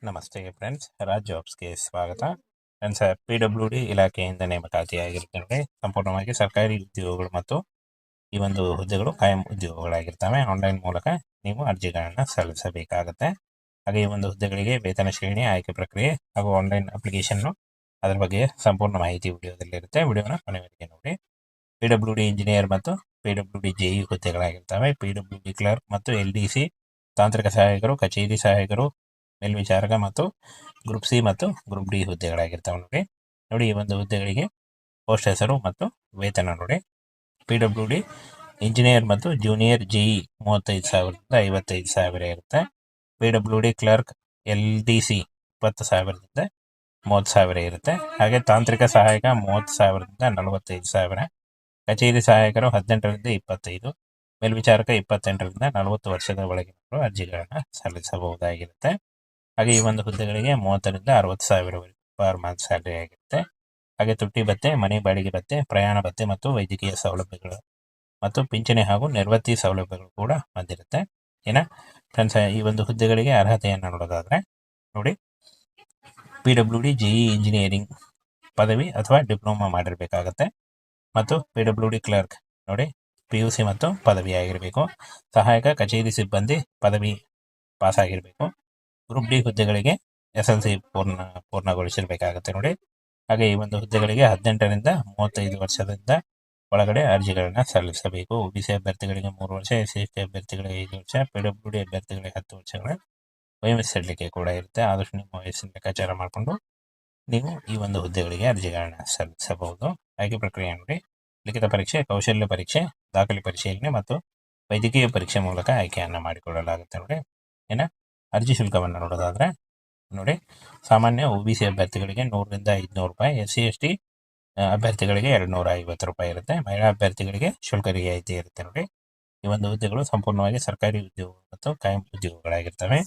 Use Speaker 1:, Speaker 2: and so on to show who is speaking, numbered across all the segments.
Speaker 1: ನಮಸ್ತೆ ಫ್ರೆಂಡ್ಸ್, ರಾಜ್ ಜಾಬ್ಸ್ಗೆ ಸ್ವಾಗತ. Friends, PWD ಇಲಾಖೆಯಿಂದ ನೇಮಕಾತಿಯಾಗಿರ್ತವೆ. ಸಂಪೂರ್ಣವಾಗಿ ಸರ್ಕಾರಿ ಉದ್ಯೋಗಗಳು ಮತ್ತು ಈ ಒಂದು ಹುದ್ದೆಗಳು ಕಾಯಂ ಉದ್ಯೋಗಗಳಾಗಿರ್ತವೆ. ಆನ್ಲೈನ್ ಮೂಲಕ ನೀವು ಅರ್ಜಿಗಳನ್ನು ಸಲ್ಲಿಸಬೇಕಾಗುತ್ತೆ. ಹಾಗೆ ಈ ಒಂದು ಹುದ್ದೆಗಳಿಗೆ ವೇತನ ಶ್ರೇಣಿ, ಆಯ್ಕೆ ಪ್ರಕ್ರಿಯೆ ಹಾಗೂ ಆನ್ಲೈನ್ ಅಪ್ಲಿಕೇಶನ್ನು ಅದರ ಬಗ್ಗೆ ಸಂಪೂರ್ಣ ಮಾಹಿತಿ ವಿಡಿಯೋದಲ್ಲಿರುತ್ತೆ. ವಿಡಿಯೋನ ಕೊನೆವರೆಗೆ ನೋಡಿ. PWD ಇಂಜಿನಿಯರ್ ಮತ್ತು PWD JE ಹುದ್ದೆಗಳಾಗಿರ್ತವೆ. PWD ಕ್ಲರ್ಕ್ ಮತ್ತು LDC ತಾಂತ್ರಿಕ ಸಹಾಯಕರು, ಕಚೇರಿ ಸಹಾಯಕರು, ಮೇಲ್ವಿಚಾರಕ ಮತ್ತು ಗ್ರೂಪ್ ಸಿ ಮತ್ತು ಗ್ರೂಪ್ ಡಿ ಹುದ್ದೆಗಳಾಗಿರ್ತವೆ ನೋಡಿ. ಈ ಒಂದು ಹುದ್ದೆಗಳಿಗೆ ಪೋಸ್ಟ್ ಹೆಸರು ಮತ್ತು ವೇತನ ನೋಡಿ. PWD ಇಂಜಿನಿಯರ್ ಮತ್ತು ಜೂನಿಯರ್ JE 35,000ದಿಂದ 55,000 ಇರುತ್ತೆ. PWD ಕ್ಲರ್ಕ್ LDC 20,000ದಿಂದ 30,000 ಇರುತ್ತೆ. ಹಾಗೆ ತಾಂತ್ರಿಕ ಸಹಾಯಕ 30,000ದಿಂದ 45,000. ಕಚೇರಿ ಸಹಾಯಕರು 18ರಿಂದ 25, ಮೇಲ್ವಿಚಾರಕ 28ರಿಂದ 40 ವರ್ಷದ ಒಳಗಿನವರು ಅರ್ಜಿಗಳನ್ನು ಸಲ್ಲಿಸಬಹುದಾಗಿರುತ್ತೆ. ಹಾಗೆ ಈ ಒಂದು ಹುದ್ದೆಗಳಿಗೆ 30ರಿಂದ 60,000 ಪರ್ ಮಂತ್ ಸ್ಯಾಲರಿ ಆಗಿರುತ್ತೆ. ಹಾಗೆ ತುಟ್ಟಿ ಭತ್ಯೆ, ಮನೆ ಬಾಡಿಗೆ ಭತ್ಯೆ, ಪ್ರಯಾಣ ಭತ್ಯೆ ಮತ್ತು ವೈದ್ಯಕೀಯ ಸೌಲಭ್ಯಗಳು ಮತ್ತು ಪಿಂಚಣಿ ಹಾಗೂ ನಿರ್ವತ್ತಿ ಸೌಲಭ್ಯಗಳು ಕೂಡ ಬಂದಿರುತ್ತೆ. ಫ್ರೆಂಡ್ಸ್, ಈ ಒಂದು ಹುದ್ದೆಗಳಿಗೆ ಅರ್ಹತೆಯನ್ನು ನೋಡೋದಾದ್ರೆ ನೋಡಿ, PWD JE ಇಂಜಿನಿಯರಿಂಗ್ ಪದವಿ ಅಥವಾ ಡಿಪ್ಲೊಮಾ ಮಾಡಿರಬೇಕಾಗತ್ತೆ. ಮತ್ತು PWD ಕ್ಲರ್ಕ್ ನೋಡಿ, PUC ಮತ್ತು ಪದವಿ ಆಗಿರಬೇಕು. ಸಹಾಯಕ ಕಚೇರಿ ಸಿಬ್ಬಂದಿ ಪದವಿ ಪಾಸ್ ಆಗಿರಬೇಕು. ಗ್ರೂಪ್ ಡಿ ಹುದ್ದೆಗಳಿಗೆ SLC ಪೂರ್ಣಗೊಳಿಸಿರಬೇಕಾಗತ್ತೆ ನೋಡಿ. ಹಾಗೆ ಈ ಒಂದು ಹುದ್ದೆಗಳಿಗೆ 18ರಿಂದ 35 ವರ್ಷದಿಂದ ಒಳಗಡೆ ಅರ್ಜಿಗಳನ್ನು ಸಲ್ಲಿಸಬೇಕು. OBC ಅಭ್ಯರ್ಥಿಗಳಿಗೆ 3 ವರ್ಷ, SC ಅಭ್ಯರ್ಥಿಗಳಿಗೆ 5 ವರ್ಷ, PWD ಅಭ್ಯರ್ಥಿಗಳಿಗೆ 10 ವರ್ಷಗಳ ವಯೋಮಿತಿ ಸಡಿಲಿಕೆ ಕೂಡ ಇರುತ್ತೆ. ಆದಷ್ಟು ನಿಮ್ಮ ವಯಸ್ಸನ್ನು ಲೆಕ್ಕಾಚಾರ ಮಾಡಿಕೊಂಡು ನೀವು ಈ ಒಂದು ಹುದ್ದೆಗಳಿಗೆ ಅರ್ಜಿಗಳನ್ನು ಸಲ್ಲಿಸಬಹುದು. ಆಯ್ಕೆ ಪ್ರಕ್ರಿಯೆ ನೋಡಿ, ಲಿಖಿತ ಪರೀಕ್ಷೆ, ಕೌಶಲ್ಯ ಪರೀಕ್ಷೆ, ದಾಖಲೆ ಪರಿಶೀಲನೆ ಮತ್ತು ವೈದ್ಯಕೀಯ ಪರೀಕ್ಷೆ ಮೂಲಕ ಆಯ್ಕೆಯನ್ನು ಮಾಡಿಕೊಳ್ಳಲಾಗುತ್ತೆ ನೋಡಿ. ಅರ್ಜಿ ಶುಲ್ಕವನ್ನು ನೋಡೋದಾದ್ರೆ ನೋಡಿ, ಸಾಮಾನ್ಯ OBC ಅಭ್ಯರ್ಥಿಗಳಿಗೆ 100ರಿಂದ 500 ರೂಪಾಯಿ, SC ST ಅಭ್ಯರ್ಥಿಗಳಿಗೆ 250 ರೂಪಾಯಿ ಇರುತ್ತೆ. ಮಹಿಳಾ ಅಭ್ಯರ್ಥಿಗಳಿಗೆ ಶುಲ್ಕ ರಿಯಾಯಿತಿ ಇರುತ್ತೆ ನೋಡಿ. ಈ ಒಂದು ಹುದ್ದೆಗಳು ಸಂಪೂರ್ಣವಾಗಿ ಸರ್ಕಾರಿ ಉದ್ಯೋಗ ಮತ್ತು ಕಾಯಂ ಉದ್ಯೋಗಗಳಾಗಿರ್ತವೆ.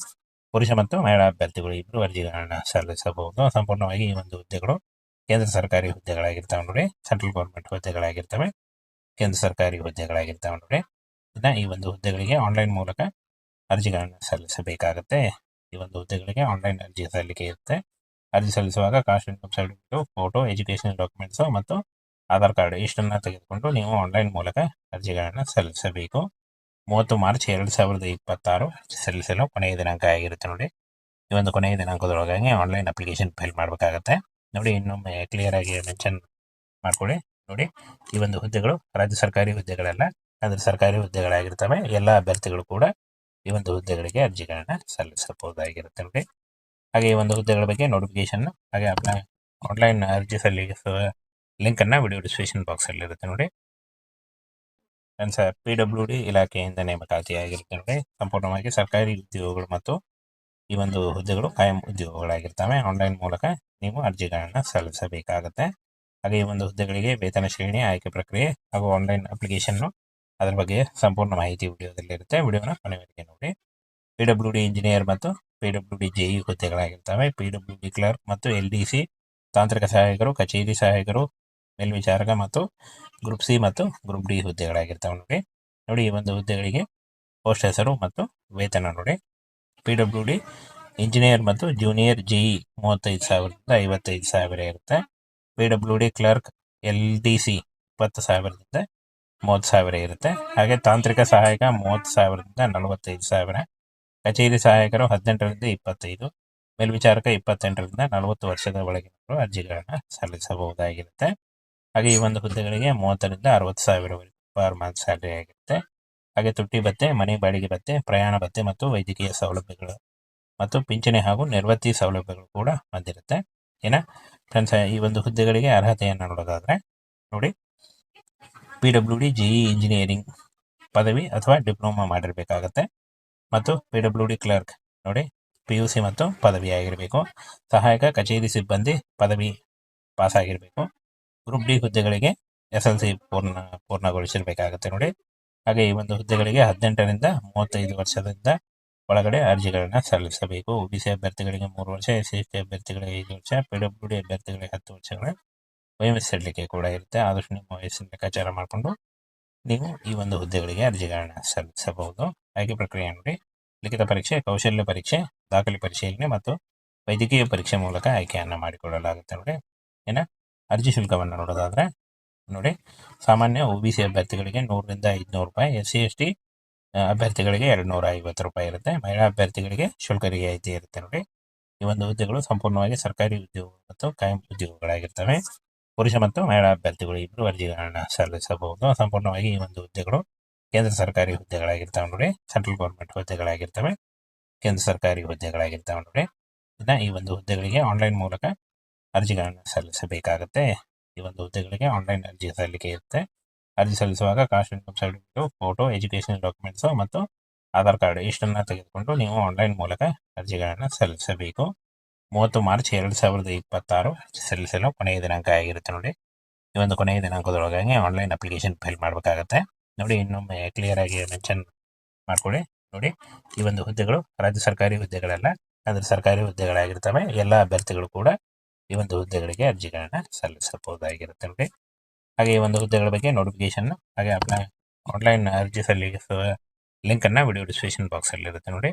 Speaker 1: ಪುರುಷ ಮತ್ತು ಮಹಿಳಾ ಅಭ್ಯರ್ಥಿಗಳು ಇಬ್ಬರು ಅರ್ಜಿಗಳನ್ನು ಸಲ್ಲಿಸಬಹುದು. ಸಂಪೂರ್ಣವಾಗಿ ಈ ಒಂದು ಹುದ್ದೆಗಳು ಕೇಂದ್ರ ಸರ್ಕಾರಿ ಹುದ್ದೆಗಳಾಗಿರ್ತವೆ ನೋಡಿ. ಸೆಂಟ್ರಲ್ ಗೌರ್ಮೆಂಟ್ ಹುದ್ದೆಗಳಾಗಿರ್ತವೆ, ಕೇಂದ್ರ ಸರ್ಕಾರಿ ಹುದ್ದೆಗಳಾಗಿರ್ತವೆ ನೋಡಿ. ಈ ಒಂದು ಹುದ್ದೆಗಳಿಗೆ ಆನ್ಲೈನ್ ಮೂಲಕ ಅರ್ಜಿಗಳನ್ನು ಸಲ್ಲಿಸಬೇಕಾಗುತ್ತೆ. ಈ ಒಂದು ಹುದ್ದೆಗಳಿಗೆ ಆನ್ಲೈನ್ ಅರ್ಜಿ ಸಲ್ಲಿಕೆ ಇರುತ್ತೆ. ಅರ್ಜಿ ಸಲ್ಲಿಸುವಾಗ caste income certificate, photo, educational documents ಮತ್ತು ಆಧಾರ್ ಕಾರ್ಡ್ ಇಷ್ಟನ್ನು ತೆಗೆದುಕೊಂಡು ನೀವು ಆನ್ಲೈನ್ ಮೂಲಕ ಅರ್ಜಿಗಳನ್ನು ಸಲ್ಲಿಸಬೇಕು. 30 ಮಾರ್ಚ್ 2026 ಸಲ್ಲಿಸಲು ಕೊನೆಯ ದಿನಾಂಕ ಆಗಿರುತ್ತೆ ನೋಡಿ. ಈ ಒಂದು ಕೊನೆಯ ದಿನಾಂಕದೊಳಗಾಗಿ ಆನ್ಲೈನ್ ಅಪ್ಲಿಕೇಶನ್ ಫೈಲ್ ಮಾಡಬೇಕಾಗತ್ತೆ ನೋಡಿ. ಇನ್ನೊಮ್ಮೆ ಕ್ಲಿಯರ್ ಆಗಿ ಮೆನ್ಷನ್ ಮಾಡ್ಕೊಳ್ಳಿ ನೋಡಿ. ಈ ಒಂದು ಹುದ್ದೆಗಳು ರಾಜ್ಯ ಸರ್ಕಾರಿ ಹುದ್ದೆಗಳೆಲ್ಲ ಕೇಂದ್ರ ಸರ್ಕಾರಿ ಹುದ್ದೆಗಳಾಗಿರ್ತವೆ. ಎಲ್ಲ ಅಭ್ಯರ್ಥಿಗಳು ಕೂಡ ಈ ಒಂದು ಹುದ್ದೆಗಳಿಗೆ ಅರ್ಜಿಗಳನ್ನು ಸಲ್ಲಿಸಬಹುದಾಗಿರುತ್ತೆ ನೋಡಿ. ಹಾಗೆ ಈ ಒಂದು ಹುದ್ದೆಗಳ ಬಗ್ಗೆ ನೋಟಿಫಿಕೇಶನ್ ಹಾಗೆ ಆನ್ಲೈನ್ ಅರ್ಜಿ ಸಲ್ಲಿಸುವ ಲಿಂಕನ್ನು ವಿಡಿಯೋ ಡಿಸ್ಕ್ರಿಪ್ಷನ್ ಬಾಕ್ಸಲ್ಲಿ ಇರುತ್ತೆ ನೋಡಿ. ಫ್ರೆಂಡ್ಸ್, PWD ಇಲಾಖೆಯಿಂದ ನೇಮಕಾತಿಯಾಗಿರುತ್ತೆ ನೋಡಿ. ಸಂಪೂರ್ಣವಾಗಿ ಸರ್ಕಾರಿ ಉದ್ಯೋಗಗಳು ಮತ್ತು ಈ ಒಂದು ಹುದ್ದೆಗಳು ಕಾಯಂ ಉದ್ಯೋಗಗಳಾಗಿರ್ತವೆ. ಆನ್ಲೈನ್ ಮೂಲಕ ನೀವು ಅರ್ಜಿಗಳನ್ನು ಸಲ್ಲಿಸಬೇಕಾಗುತ್ತೆ. ಹಾಗೆ ಈ ಒಂದು ಹುದ್ದೆಗಳಿಗೆ ವೇತನ ಶ್ರೇಣಿ, ಆಯ್ಕೆ ಪ್ರಕ್ರಿಯೆ ಹಾಗೂ ಆನ್ಲೈನ್ ಅಪ್ಲಿಕೇಶನ್ನು ಅದರ ಬಗ್ಗೆ ಸಂಪೂರ್ಣ ಮಾಹಿತಿ ವಿಡಿಯೋದಲ್ಲಿರುತ್ತೆ. ವಿಡಿಯೋನ ಕೊನೆವರೆಗೆ ನೋಡಿ. PWD ಇಂಜಿನಿಯರ್ ಮತ್ತು PWD JE ಹುದ್ದೆಗಳಾಗಿರ್ತವೆ. PWD ಕ್ಲರ್ಕ್ ಮತ್ತು LDC ತಾಂತ್ರಿಕ ಸಹಾಯಕರು, ಕಚೇರಿ ಸಹಾಯಕರು, ಮೇಲ್ವಿಚಾರಕ ಮತ್ತು ಗ್ರೂಪ್ ಸಿ ಮತ್ತು ಗ್ರೂಪ್ ಡಿ ಹುದ್ದೆಗಳಾಗಿರ್ತವೆ ನೋಡಿ. ಈ ಒಂದು ಹುದ್ದೆಗಳಿಗೆ ಪೋಸ್ಟ್ ಹೆಸರು ಮತ್ತು ವೇತನ ನೋಡಿ. PWD ಇಂಜಿನಿಯರ್ ಮತ್ತು ಜೂನಿಯರ್ JE 35,000ದಿಂದ 55,000 ಇರುತ್ತೆ. PWD ಕ್ಲರ್ಕ್ LDC 20,000ದಿಂದ 30,000 ಇರುತ್ತೆ. ಹಾಗೆ ತಾಂತ್ರಿಕ ಸಹಾಯಕ 30,000ದಿಂದ 45,000. ಕಚೇರಿ ಸಹಾಯಕರು 18ರಿಂದ 25, ಮೇಲ್ವಿಚಾರಕ 28ರಿಂದ 40 ವರ್ಷದ ಒಳಗಿನವರು ಅರ್ಜಿಗಳನ್ನು ಸಲ್ಲಿಸಬಹುದಾಗಿರುತ್ತೆ. ಹಾಗೆ ಈ ಒಂದು ಹುದ್ದೆಗಳಿಗೆ 30ರಿಂದ 60,000 ಪರ್ ಮಂತ್ ಸ್ಯಾಲರಿ ಆಗಿರುತ್ತೆ. ಹಾಗೆ ತುಟ್ಟಿ ಭತ್ಯೆ, ಮನೆ ಬಾಡಿಗೆ ಭತ್ಯೆ, ಪ್ರಯಾಣ ಭತ್ಯೆ ಮತ್ತು ವೈದ್ಯಕೀಯ ಸೌಲಭ್ಯಗಳು ಮತ್ತು ಪಿಂಚಣಿ ಹಾಗೂ ನಿರ್ವತ್ತಿ ಸೌಲಭ್ಯಗಳು ಕೂಡ ಬಂದಿರುತ್ತೆ. ಫ್ರೆಂಡ್ಸ್, ಈ ಒಂದು ಹುದ್ದೆಗಳಿಗೆ ಅರ್ಹತೆಯನ್ನು ನೋಡೋದಾದ್ರೆ ನೋಡಿ, PWD JE ಇಂಜಿನಿಯರಿಂಗ್ ಪದವಿ ಅಥವಾ ಡಿಪ್ಲೊಮಾ ಮಾಡಿರಬೇಕಾಗತ್ತೆ. ಮತ್ತು PWD ಕ್ಲರ್ಕ್ ನೋಡಿ, PUC ಮತ್ತು ಪದವಿ ಆಗಿರಬೇಕು. ಸಹಾಯಕ ಕಚೇರಿ ಸಿಬ್ಬಂದಿ ಪದವಿ ಪಾಸ್ ಆಗಿರಬೇಕು. ಗ್ರೂಪ್ ಡಿ ಹುದ್ದೆಗಳಿಗೆ SLC ಪೂರ್ಣಗೊಳಿಸಿರಬೇಕಾಗತ್ತೆ ನೋಡಿ. ಹಾಗೆ ಈ ಒಂದು ಹುದ್ದೆಗಳಿಗೆ 18ರಿಂದ 35 ವರ್ಷದಿಂದ ಒಳಗಡೆ ಅರ್ಜಿಗಳನ್ನು ಸಲ್ಲಿಸಬೇಕು. OBC ಅಭ್ಯರ್ಥಿಗಳಿಗೆ 3 ವರ್ಷ, SC ಅಭ್ಯರ್ಥಿಗಳಿಗೆ 5 ವರ್ಷ, PWD ಅಭ್ಯರ್ಥಿಗಳಿಗೆ 10 ವರ್ಷಗಳ ವಯೋಮಿತಿ ಸಡಿಲಿಕೆ ಕೂಡ ಇರುತ್ತೆ. ಆದಷ್ಟು ನಿಮ್ಮ ವಯಸ್ಸನ್ನು ಲೆಕ್ಕಾಚಾರ ಮಾಡಿಕೊಂಡು ನೀವು ಈ ಒಂದು ಹುದ್ದೆಗಳಿಗೆ ಅರ್ಜಿಗಳನ್ನು ಸಲ್ಲಿಸಬಹುದು. ಆಯ್ಕೆ ಪ್ರಕ್ರಿಯೆ ನೋಡಿ, ಲಿಖಿತ ಪರೀಕ್ಷೆ, ಕೌಶಲ್ಯ ಪರೀಕ್ಷೆ, ದಾಖಲೆ ಪರಿಶೀಲನೆ ಮತ್ತು ವೈದ್ಯಕೀಯ ಪರೀಕ್ಷೆ ಮೂಲಕ ಆಯ್ಕೆಯನ್ನು ಮಾಡಿಕೊಳ್ಳಲಾಗುತ್ತೆ ನೋಡಿ. ಇನ್ನು ಅರ್ಜಿ ಶುಲ್ಕವನ್ನು ನೋಡೋದಾದರೆ ನೋಡಿ, ಸಾಮಾನ್ಯ OBC ಅಭ್ಯರ್ಥಿಗಳಿಗೆ 100ರಿಂದ 500 ರೂಪಾಯಿ, SC/ST ಅಭ್ಯರ್ಥಿಗಳಿಗೆ 250 ರೂಪಾಯಿ ಇರುತ್ತೆ. ಮಹಿಳಾ ಅಭ್ಯರ್ಥಿಗಳಿಗೆ ಶುಲ್ಕ ರಿಯಾಯಿತಿ ಇರುತ್ತೆ ನೋಡಿ. ಈ ಒಂದು ಹುದ್ದೆಗಳು ಸಂಪೂರ್ಣವಾಗಿ ಸರ್ಕಾರಿ ಉದ್ಯೋಗ ಮತ್ತು ಕಾಯಂ ಉದ್ಯೋಗಗಳಾಗಿರ್ತವೆ. ಪುರುಷ ಮತ್ತು ಮಹಿಳಾ ಅಭ್ಯರ್ಥಿಗಳು ಇಬ್ಬರು ಅರ್ಜಿಗಳನ್ನು ಸಲ್ಲಿಸಬಹುದು. ಸಂಪೂರ್ಣವಾಗಿ ಈ ಒಂದು ಹುದ್ದೆಗಳು ಕೇಂದ್ರ ಸರ್ಕಾರಿ ಹುದ್ದೆಗಳಾಗಿರ್ತವೆ ನೋಡಿ. ಸೆಂಟ್ರಲ್ ಗೌರ್ಮೆಂಟ್ ಹುದ್ದೆಗಳಾಗಿರ್ತವೆ, ಕೇಂದ್ರ ಸರ್ಕಾರಿ ಹುದ್ದೆಗಳಾಗಿರ್ತವೆ ನೋಡಿ. ಇನ್ನು ಈ ಒಂದು ಹುದ್ದೆಗಳಿಗೆ ಆನ್ಲೈನ್ ಮೂಲಕ ಅರ್ಜಿಗಳನ್ನು ಸಲ್ಲಿಸಬೇಕಾಗುತ್ತೆ. ಈ ಒಂದು ಹುದ್ದೆಗಳಿಗೆ ಆನ್ಲೈನ್ ಅರ್ಜಿ ಸಲ್ಲಿಕೆ ಇರುತ್ತೆ. ಅರ್ಜಿ ಸಲ್ಲಿಸುವಾಗ caste income certificate, photo, education documents ಮತ್ತು ಆಧಾರ್ ಕಾರ್ಡ್ ಇಷ್ಟನ್ನು ತೆಗೆದುಕೊಂಡು ನೀವು ಆನ್ಲೈನ್ ಮೂಲಕ ಅರ್ಜಿಗಳನ್ನು ಸಲ್ಲಿಸಬೇಕು. 30 ಮಾರ್ಚ್ 2026 ಅರ್ಜಿ ಸಲ್ಲಿಸಲು ಕೊನೆಯ ದಿನಾಂಕ ಆಗಿರುತ್ತೆ ನೋಡಿ. ಈ ಒಂದು ಕೊನೆಯ ದಿನಾಂಕದೊಳಗಾಗಿ ಆನ್ಲೈನ್ ಅಪ್ಲಿಕೇಶನ್ ಫೈಲ್ ಮಾಡಬೇಕಾಗತ್ತೆ ನೋಡಿ. ಇನ್ನೊಮ್ಮೆ ಕ್ಲಿಯರ್ ಆಗಿ ಮೆನ್ಷನ್ ಮಾಡ್ಕೊಳ್ಳಿ ನೋಡಿ. ಈ ಒಂದು ಹುದ್ದೆಗಳು ರಾಜ್ಯ ಸರ್ಕಾರಿ ಹುದ್ದೆಗಳಲ್ಲ, ಅಂದರೆ ಸರ್ಕಾರಿ ಹುದ್ದೆಗಳಾಗಿರ್ತವೆ. ಎಲ್ಲ ಅಭ್ಯರ್ಥಿಗಳು ಕೂಡ ಈ ಒಂದು ಹುದ್ದೆಗಳಿಗೆ ಅರ್ಜಿಗಳನ್ನು ಸಲ್ಲಿಸಬಹುದಾಗಿರುತ್ತೆ ನೋಡಿ. ಹಾಗೆ ಈ ಒಂದು ಹುದ್ದೆಗಳ ಬಗ್ಗೆ ನೋಟಿಫಿಕೇಶನ್ ಹಾಗೆ ಆನ್ಲೈನ್ ಅರ್ಜಿ ಸಲ್ಲಿಸುವ ಲಿಂಕನ್ನು ವಿಡಿಯೋ ಡಿಸ್ಕ್ರಿಪ್ಷನ್ ಬಾಕ್ಸಲ್ಲಿ ಇರುತ್ತೆ ನೋಡಿ.